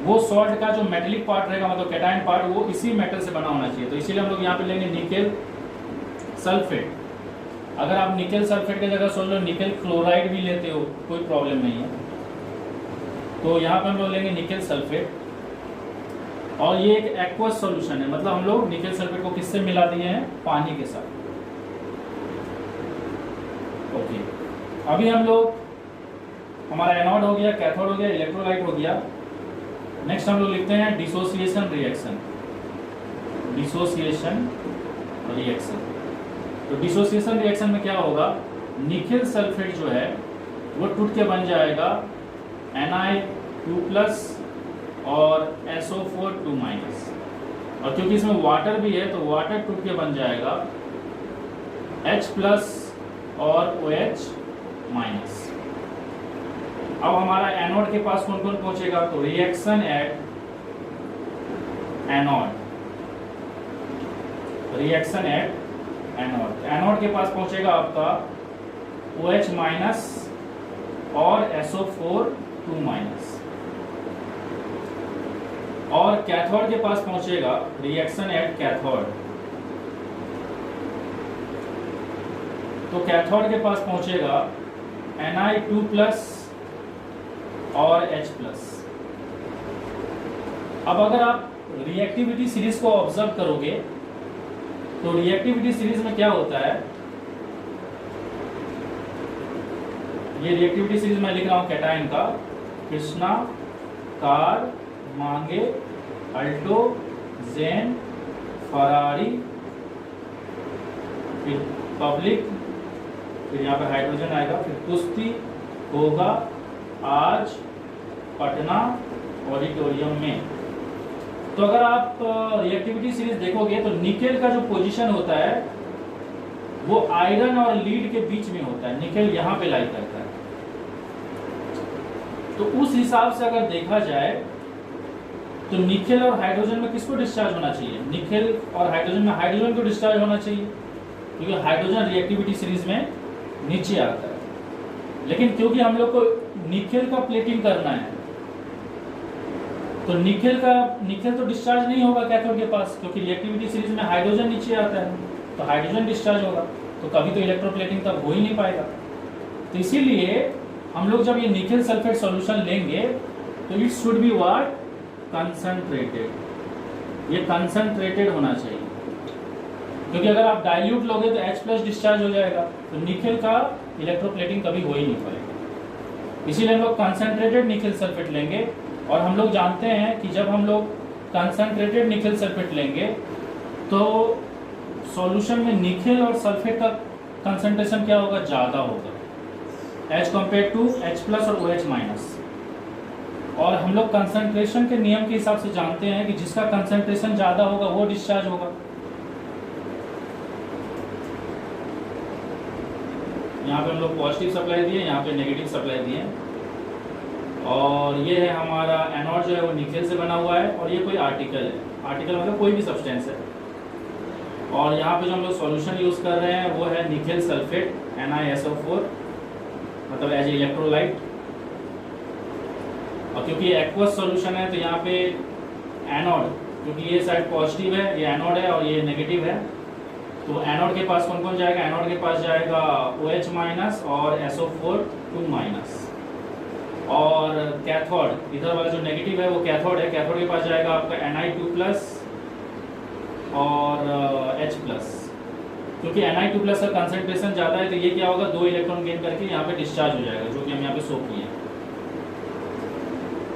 Speaker 1: वो सॉल्ट का जो मेटेलिक पार्ट रहेगा मतलब कैटायन पार्ट वो इसी मेटल से बना होना चाहिए। तो इसीलिए हम लोग यहाँ पे लेंगे निकेल सल्फेट। अगर आप निकेल सल्फेट की जगह सोच लो निकेल क्लोराइड भी लेते हो कोई प्रॉब्लम नहीं है। तो यहाँ पे हम लोग लेंगे निकेल सल्फेट, और ये एक एक्वस सॉल्यूशन है, मतलब हम लोग निकेल सल्फेट को किससे मिला दिए हैं, पानी के साथ। ओके, अभी हम लोग हमारा एनोड हो गया, कैथोड हो गया, इलेक्ट्रोलाइट हो गया। नेक्स्ट हम लोग लिखते हैं डिसोसिएशन रिएक्शन। डिसोसिएशन रिएक्शन, तो डिसोसिएशन रिएक्शन में क्या होगा, निकेल सल्फेट जो है वो टूट के बन जाएगा Na2+ और SO4 2-, और क्योंकि इसमें वाटर भी है तो वाटर टूट के बन जाएगा H+ और OH-। अब हमारा एनोड के पास कौन कौन पहुंचेगा, तो reaction at anode, reaction at anode. Anode के पास पहुंचेगा आपका OH- और SO4 2-, और कैथोड के पास पहुंचेगा रिएक्शन एट कैथोड। तो कैथोड के पास पहुंचेगा Na2+ और H+। अब अगर आप रिएक्टिविटी सीरीज को ऑब्जर्व करोगे तो रिएक्टिविटी सीरीज में क्या होता है, ये रिएक्टिविटी सीरीज मैं लिख रहा हूं कैटायन का, कृष्णा, कार, मांगे, अल्टो, जेन, फरारी, फिर पब्लिक, फिर यहाँ पे हाइड्रोजन आएगा, फिर कुश्ती होगा आज पटना ऑडिटोरियम में। तो अगर आप रिएक्टिविटी सीरीज देखोगे तो निकेल का जो पोजीशन होता है वो आयरन और लीड के बीच में होता है, निकेल यहाँ पे लाई करता है। तो उस हिसाब से अगर देखा जाए तो निकेल और हाइड्रोजन में किसको डिस्चार्ज होना चाहिए, निकेल और हाइड्रोजन में हाइड्रोजन को डिस्चार्ज होना चाहिए, क्योंकि हाइड्रोजन रिएक्टिविटी सीरीज में नीचे आता है। लेकिन क्योंकि हम लोग को निकेल का प्लेटिंग करना है तो निकेल तो डिस्चार्ज नहीं होगा कैथोड के पास, क्योंकि रिएक्टिविटी सीरीज में हाइड्रोजन नीचे आता है तो हाइड्रोजन डिस्चार्ज होगा, तो कभी तो इलेक्ट्रोप्लेटिंग तब हो ही नहीं पाएगा। तो इसीलिए हम लोग जब ये निकेल सल्फेट सॉल्यूशन लेंगे तो it should be what, concentrated. ये कंसंट्रेटेड होना चाहिए, क्योंकि अगर आप डाइल्यूट लोगे तो H+ डिस्चार्ज हो जाएगा, तो निकेल का इलेक्ट्रोप्लेटिंग कभी हो ही नहीं पाएगा। इसीलिए हम लोग कंसंट्रेटेड निकेल सल्फेट लेंगे। और हम लोग जानते हैं कि जब हम लोग कंसंट्रेटेड निकेल सल्फेट लेंगे तो सॉल्यूशन में निकेल और सल्फेट का कंसंट्रेशन क्या होगा, ज़्यादा होगा एज कम्पेयर टू H+ और OH-। और हम लोग कंसंट्रेशन के नियम के हिसाब से जानते हैं कि जिसका कंसंट्रेशन ज़्यादा होगा वो डिस्चार्ज होगा। यहाँ पे हम लोग पॉजिटिव सप्लाई दिए, यहाँ पे नेगेटिव सप्लाई दिए। और ये है हमारा एनोड जो है वो निकेल से बना हुआ है, और ये कोई आर्टिकल है, आर्टिकल मतलब कोई भी सब्सटेंस है। और यहाँ पे जो हम लोग सॉल्यूशन यूज़ कर रहे हैं वो है निकेल सल्फेट NiSO4, मतलब एज इलेक्ट्रोलाइट। और क्योंकि एक्वस सॉल्यूशन है तो यहाँ पे एनोड, क्योंकि ये साइड पॉजिटिव है, ये एनोड है और ये नेगेटिव है, तो एनोड के पास कौन कौन जाएगा, एनोड के पास जाएगा OH- और SO4 2-। और कैथोड, इधर वाला जो नेगेटिव है वो कैथोड है, कैथोड के पास जाएगा आपका Ni2+ और H+। क्योंकि Ni2+ का कंसंट्रेशन ज़्यादा है तो ये क्या होगा, 2 इलेक्ट्रॉन गेन करके यहाँ पे डिस्चार्ज हो जाएगा, जो कि हम यहाँ पे शो किए हैं।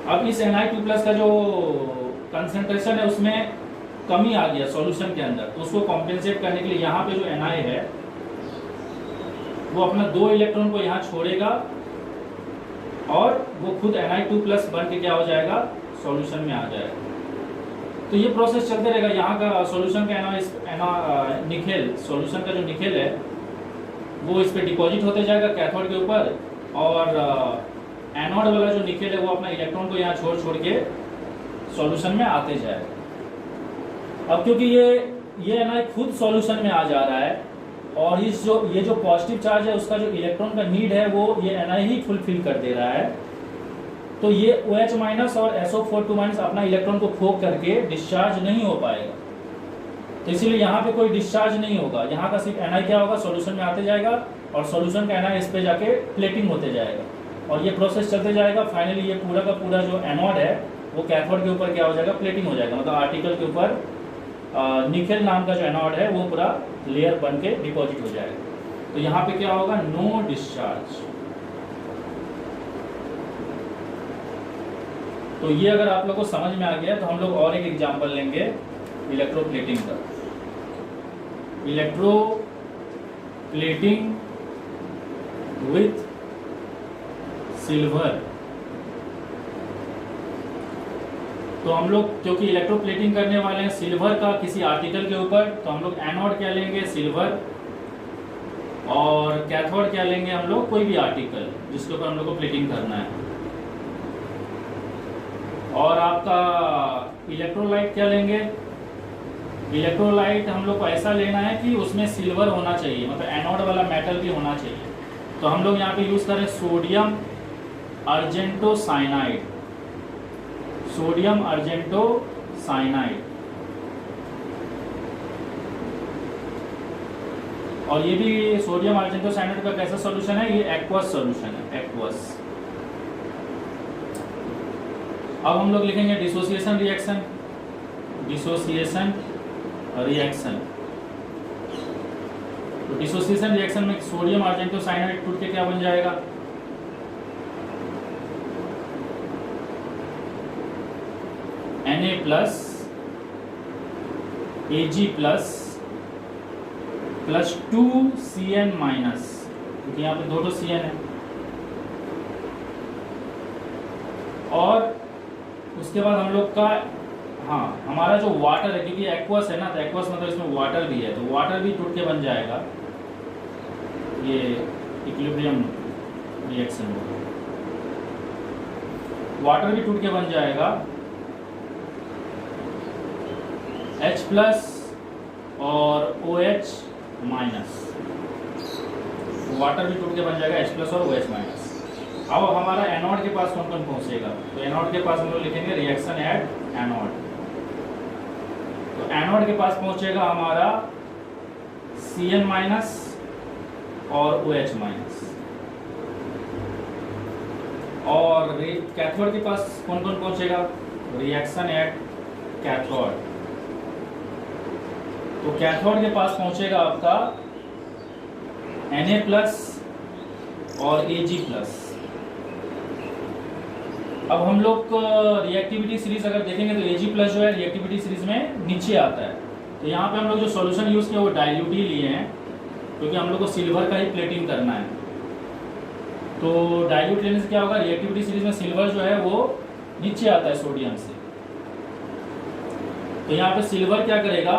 Speaker 1: अब इस Ni2+ का जो कंसंट्रेशन है उसमें कमी आ गया सॉल्यूशन के अंदर, तो उसको कॉम्पेंसेट करने के लिए यहाँ पे जो Na है वो अपना 2 इलेक्ट्रॉन को यहाँ छोड़ेगा और वो खुद Ni2+ बन के क्या हो जाएगा, सॉल्यूशन में आ जाएगा। तो ये प्रोसेस चलते रहेगा। यहाँ का सॉल्यूशन का निकेल, सॉल्यूशन का जो निकेल है वो इस पर डिपॉजिट होते जाएगा कैथोड के ऊपर, और एनोड वाला जो निकेल है वो अपना इलेक्ट्रॉन को यहाँ छोड़ छोड़ के सॉल्यूशन में आते जाएगा। अब क्योंकि ये Na खुद सॉल्यूशन में आ जा रहा है, और ये जो पॉजिटिव चार्ज है उसका जो इलेक्ट्रॉन का नीड है वो ये Na ही फुलफिल कर दे रहा है, तो ये OH- और SO4 2- अपना इलेक्ट्रॉन को खो करके डिस्चार्ज नहीं हो पाएगा। तो इसीलिए यहाँ पे कोई डिस्चार्ज नहीं होगा, यहाँ का सिर्फ Na क्या होगा, सॉल्यूशन में आते जाएगा और सॉल्यूशन का Na इस पे जाके प्लेटिंग होते जाएगा, और ये प्रोसेस चलते जाएगा। फाइनली ये पूरा का पूरा जो एनोड है वो कैथोड के ऊपर क्या हो जाएगा, प्लेटिंग हो जाएगा, मतलब आर्टिकल के ऊपर निकेल नाम का जो एनोड है वो पूरा लेयर बन के डिपॉजिट हो जाएगा। तो यहाँ पे क्या होगा, नो डिस्चार्ज। तो ये अगर आप लोग को समझ में आ गया तो हम लोग और एक एग्जांपल लेंगे इलेक्ट्रोप्लेटिंग का। Electroplating with silver. तो हम लोग क्योंकि इलेक्ट्रोप्लेटिंग करने वाले हैं सिल्वर का किसी आर्टिकल के ऊपर, तो हम लोग एनोड क्या लेंगे, सिल्वर, और कैथोड क्या लेंगे हम लोग, कोई भी आर्टिकल जिसके ऊपर हम लोग को प्लेटिंग करना है। और आपका इलेक्ट्रोलाइट क्या लेंगे, इलेक्ट्रोलाइट हम लोग को ऐसा लेना है कि उसमें सिल्वर होना चाहिए, मतलब एनोड वाला मेटल भी होना चाहिए। तो हम लोग यहाँ पे यूज करें सोडियम अर्जेंटोसाइनाइड, सोडियम अर्जेंटोसाइनाइड। और ये भी सोडियम अर्जेंटोसाइनाइड का कैसा सॉल्यूशन है, ये एक्वस सॉल्यूशन है, एक्वस। अब हम लोग लिखेंगे डिसोसिएशन रिएक्शन, डिसोसिएशन रिएक्शन। तो डिसोसिएशन रिएक्शन में सोडियम अर्जेंटोसाइनाइड टूट के क्या बन जाएगा, Na+ Ag+ + 2Cn-, क्योंकि यहाँ पे 2 Cn है। और उसके बाद हम लोग का हमारा जो वाटर है, क्योंकि एक्वस है ना, तो एक्वस मतलब इसमें वाटर भी है, तो वाटर भी टूट के बन जाएगा, ये इक्विलिब्रियम रिएक्शन में वाटर भी टूट के बन जाएगा H+ और OH-, वाटर भी टूट के बन जाएगा H+ और OH-। अब हमारा एनोड के पास कौन कौन पहुंचेगा, तो एनोड के पास हम लोग लिखेंगे रिएक्शन एट एनोड। तो एनोड के पास पहुंचेगा हमारा Cn माइनस और OH माइनस। और कैथोड के पास कौन कौन पहुंचेगा, रिएक्शन एट कैथोड। तो कैथोड के पास पहुंचेगा आपका Na+ और Ag+। अब हम लोग रिएक्टिविटी सीरीज अगर देखेंगे तो Ag+ जो है रिएक्टिविटी सीरीज में नीचे आता है। तो यहाँ पे हम लोग जो सॉल्यूशन यूज किया वो डाइल्यूट ही लिए हैं, क्योंकि हम लोग को सिल्वर का ही प्लेटिंग करना है। तो डाइल्यूट लेने से क्या होगा, रिएक्टिविटी सीरीज में सिल्वर जो है वो नीचे आता है सोडियम से। तो यहाँ पे सिल्वर क्या करेगा,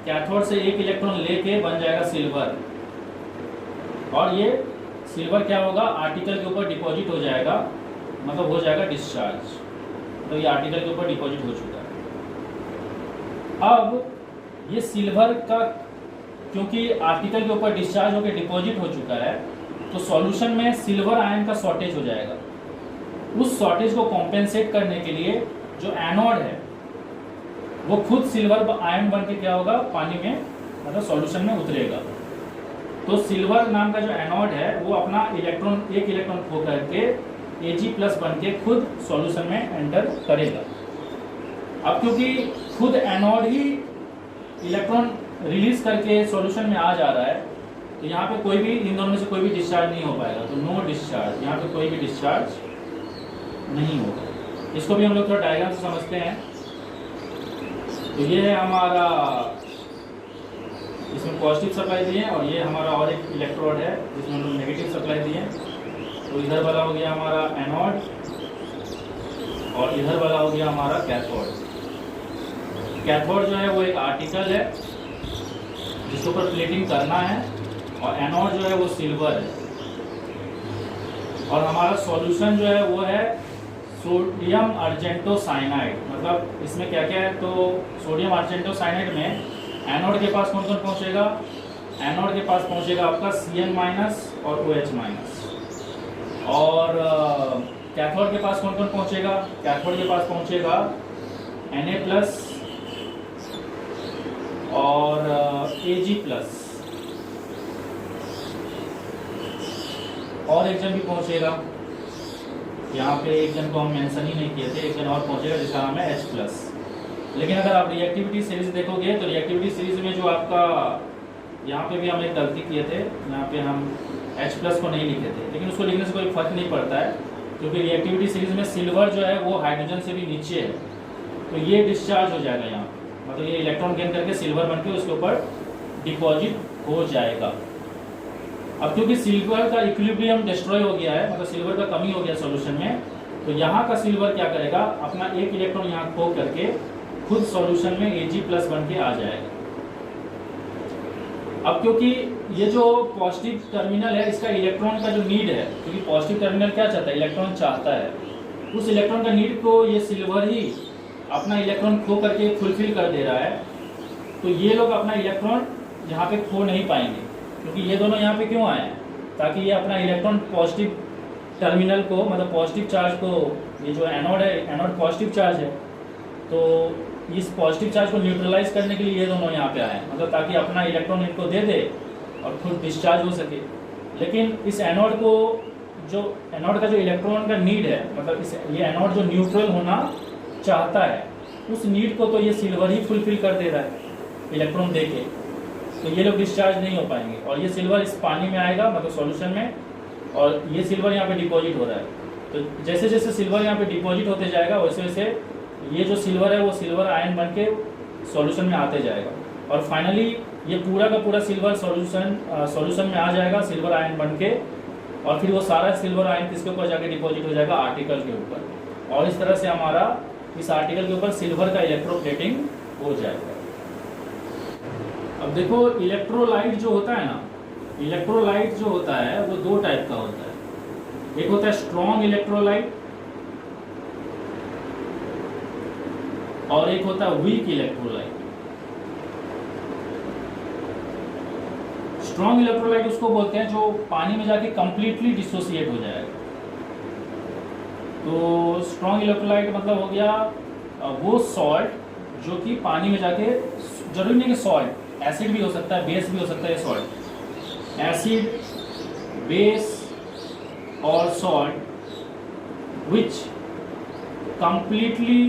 Speaker 1: कैथोड से एक इलेक्ट्रॉन लेके बन जाएगा सिल्वर, और ये सिल्वर क्या होगा, आर्टिकल के ऊपर डिपॉजिट हो जाएगा, मतलब हो जाएगा डिस्चार्ज। तो ये आर्टिकल के ऊपर डिपॉजिट हो चुका है। अब ये सिल्वर का क्योंकि आर्टिकल के ऊपर डिस्चार्ज होकर डिपॉजिट हो चुका है, तो सॉल्यूशन में सिल्वर आयन का शॉर्टेज हो जाएगा। उस शॉर्टेज को कॉम्पेंसेट करने के लिए जो एनोड है वो खुद सिल्वर आयन बन के क्या होगा, पानी में मतलब सॉल्यूशन में उतरेगा। तो सिल्वर नाम का जो एनोड है वो अपना एक इलेक्ट्रॉन खो करके Ag+ बन के खुद सॉल्यूशन में एंटर करेगा। अब क्योंकि खुद एनोड ही इलेक्ट्रॉन रिलीज करके सॉल्यूशन में आ जा रहा है, तो यहाँ पे कोई भी इन दोनों में से कोई भी डिस्चार्ज नहीं हो पाएगा। तो नो डिस्चार्ज, यहाँ पे कोई भी डिस्चार्ज नहीं होगा। इसको भी हम लोग थोड़ा डायग्राम से समझते हैं। तो ये है हमारा, इसमें पॉजिटिव सप्लाई दिए और ये हमारा और एक इलेक्ट्रोड है जिसमें हम लोग नेगेटिव सप्लाई दिए। तो इधर वाला हो गया हमारा एनोड और इधर वाला हो गया हमारा कैथोड। कैथोड जो है वो एक आर्टिकल है जिसके ऊपर प्लेटिंग करना है, और एनोड जो है वो सिल्वर है। और हमारा सॉल्यूशन जो है वो है सोडियम अर्जेंटोसाइनाइड। मतलब इसमें क्या क्या है, तो सोडियम अर्जेंटोसाइनाइड में एनोड के पास कौन कौन पहुंचेगा, एनोड के पास पहुंचेगा आपका Cn- और OH-। और कैथोड के पास कौन कौन पहुंचेगा, कैथोड के पास पहुंचेगा Na+ और Ag+। और एक जन भी पहुंचेगा, यहाँ पे एक जन को हम मेंशन ही नहीं किए थे, एक जन और पहुंचेगा जिसका नाम है H+। लेकिन अगर आप रिएक्टिविटी सीरीज देखोगे तो रिएक्टिविटी सीरीज में जो आपका, यहाँ पे भी हम एक गलती किए थे, यहाँ पे हम H+ को नहीं लिखे थे, लेकिन उसको लिखने से कोई फर्क नहीं पड़ता है, क्योंकि रिएक्टिविटी सीरीज में सिल्वर जो है वो हाइड्रोजन से भी नीचे है। तो ये डिस्चार्ज हो जाएगा यहाँ, मतलब ये इलेक्ट्रॉन गेन करके सिल्वर बन के उसके ऊपर डिपॉजिट हो जाएगा। अब क्योंकि सिल्वर का इक्विलिब्रियम डिस्ट्रॉय हो गया है, मतलब सिल्वर का कमी हो गया सॉल्यूशन में, तो यहाँ का सिल्वर क्या करेगा, अपना एक इलेक्ट्रॉन यहाँ खो करके खुद सॉल्यूशन में Ag+ बन के आ जाएगा। अब क्योंकि ये जो पॉजिटिव टर्मिनल है इसका इलेक्ट्रॉन का जो नीड है, क्योंकि पॉजिटिव टर्मिनल क्या चाहता है, इलेक्ट्रॉन चाहता है, उस इलेक्ट्रॉन का नीड को ये सिल्वर ही अपना इलेक्ट्रॉन खो करके फुलफिल कर दे रहा है। तो ये लोग अपना इलेक्ट्रॉन यहाँ पे खो नहीं पाएंगे, क्योंकि ये दोनों यहाँ पे क्यों आए हैं, ताकि ये अपना इलेक्ट्रॉन पॉजिटिव टर्मिनल को, मतलब पॉजिटिव चार्ज को, ये जो एनोड है, एनोड पॉजिटिव चार्ज है, तो इस पॉजिटिव चार्ज को न्यूट्रलाइज करने के लिए ये दोनों यहाँ पे आए हैं, मतलब ताकि अपना इलेक्ट्रॉन इनको दे दे और खुद डिस्चार्ज हो सके। लेकिन इस एनोड को, जो एनोड का जो इलेक्ट्रॉन का नीड है, मतलब ये एनोड जो न्यूट्रल होना चाहता है, उस नीड को तो ये सिल्वर ही फुलफिल कर दे रहा है इलेक्ट्रॉन दे के, तो ये लोग डिस्चार्ज नहीं हो पाएंगे। और ये सिल्वर इस पानी में आएगा, मतलब सॉल्यूशन में, और ये सिल्वर यहाँ पे डिपॉजिट हो रहा है। तो जैसे जैसे सिल्वर यहाँ पे डिपॉजिट होते जाएगा वैसे वैसे ये जो सिल्वर है वो सिल्वर आयन बन के सॉल्यूशन में आते जाएगा, और फाइनली ये पूरा का पूरा सिल्वर सॉल्यूशन में आ जाएगा सिल्वर आयन बन के, और फिर वो सारा सिल्वर आयन किसके ऊपर जाके डिपॉजिट हो जाएगा, आर्टिकल के ऊपर। और इस तरह से हमारा इस आर्टिकल के ऊपर सिल्वर का इलेक्ट्रोप्लेटिंग हो जाएगा। अब देखो इलेक्ट्रोलाइट जो होता है ना, इलेक्ट्रोलाइट जो होता है वो दो टाइप का होता है। एक होता है स्ट्रॉन्ग इलेक्ट्रोलाइट और एक होता है वीक इलेक्ट्रोलाइट। स्ट्रॉन्ग इलेक्ट्रोलाइट उसको बोलते हैं जो पानी में जाके कंप्लीटली डिसोसिएट हो जाएगा, तो स्ट्रॉन्ग इलेक्ट्रोलाइट मतलब हो गया वो सॉल्ट जो कि पानी में जाके, जरूरी नहीं कि सॉल्ट, एसिड भी हो सकता है, बेस भी हो सकता है, सॉल्ट, एसिड, बेस और salt which completely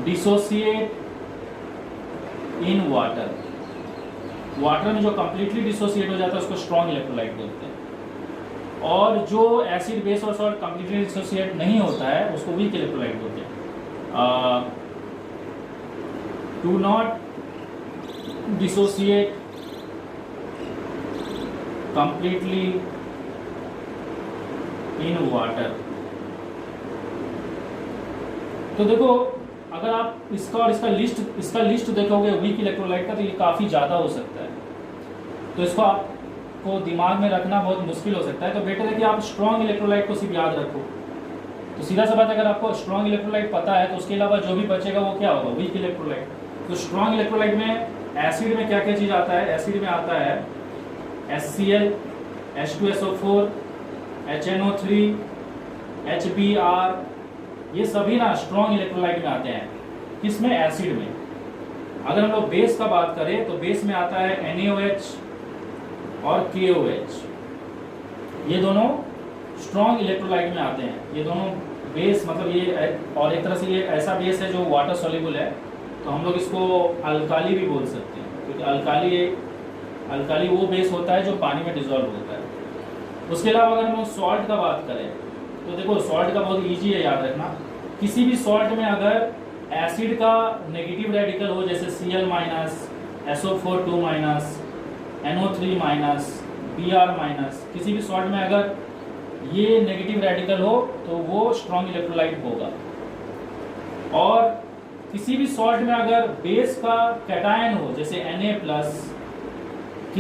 Speaker 1: dissociate in water. Water में जो कंप्लीटली डिसोसिएट हो जाता है उसको स्ट्रॉन्ग इलेक्ट्रोलाइट बोलते हैं, और जो एसिड, बेस और सॉल्ट कंप्लीटली डिसोसिएट नहीं होता है उसको वीक इलेक्ट्रोलाइट बोलते हैं। Do not dissociate completely in water. तो देखो, अगर आप इसका और इसका लिस्ट देखोगे वीक इलेक्ट्रोलाइट का, तो ये काफ़ी ज़्यादा हो सकता है, तो इसको आपको दिमाग में रखना बहुत मुश्किल हो सकता है। तो बेटर है कि आप स्ट्रॉन्ग इलेक्ट्रोलाइट को सिर्फ याद रखो। तो सीधा सा बात, अगर आपको स्ट्रॉन्ग इलेक्ट्रोलाइट पता है तो उसके अलावा जो भी बचेगा वो क्या होगा, वीक इलेक्ट्रोलाइट। तो स्ट्रॉन्ग इलेक्ट्रोलाइट में एसिड में क्या क्या चीज़ आता है, एसिड में आता है HCl, H2SO4, HNO3, HBr, ये सभी ना स्ट्रॉन्ग इलेक्ट्रोलाइट में आते हैं। किसमें, एसिड में। अगर हम लोग बेस का बात करें तो बेस में आता है NaOH और KOH, ये दोनों स्ट्रॉन्ग इलेक्ट्रोलाइट में आते हैं। ये दोनों बेस मतलब ये, और एक तरह से ये ऐसा बेस है जो वाटर सॉल्युबल है, तो हम लोग इसको अल्काली भी बोल सकते हैं, क्योंकि अल्काली वो बेस होता है जो पानी में डिजोल्व होता है। उसके अलावा अगर हम लोग सॉल्ट का बात करें तो देखो, सॉल्ट का बहुत ईजी है याद रखना। किसी भी सॉल्ट में अगर एसिड का नेगेटिव रेडिकल हो, जैसे Cl minus, SO4 2 minus, NO3 minus, Br minus, किसी भी सॉल्ट में अगर ये नेगेटिव रेडिकल हो तो वो स्ट्रॉन्ग इलेक्ट्रोलाइट होगा। और किसी भी सॉल्ट में अगर बेस का कैटायन हो, जैसे Na+, K+,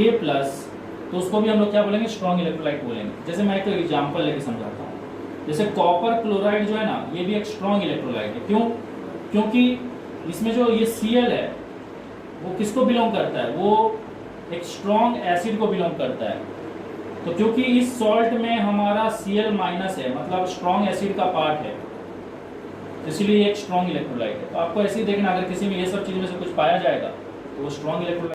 Speaker 1: तो उसको भी हम लोग क्या बोलेंगे, स्ट्रॉन्ग इलेक्ट्रोलाइट बोलेंगे। जैसे मैं एक एग्जांपल लेके समझाता हूँ, जैसे कॉपर क्लोराइड जो है ना, ये भी एक स्ट्रॉन्ग इलेक्ट्रोलाइट है। क्यों? क्योंकि इसमें जो ये Cl है वो किसको बिलोंग करता है, वो एक स्ट्रॉन्ग एसिड को बिलोंग करता है। तो क्योंकि इस सॉल्ट में हमारा Cl माइनस है, मतलब स्ट्रॉन्ग एसिड का पार्ट है, इसलिए एक स्ट्रॉन्ग इलेक्ट्रोलाइट है। तो आपको ऐसे ही देखना, अगर किसी में ये सब चीज़ में से कुछ पाया जाएगा तो वो स्ट्रॉन्ग इलेक्ट्रोलाइट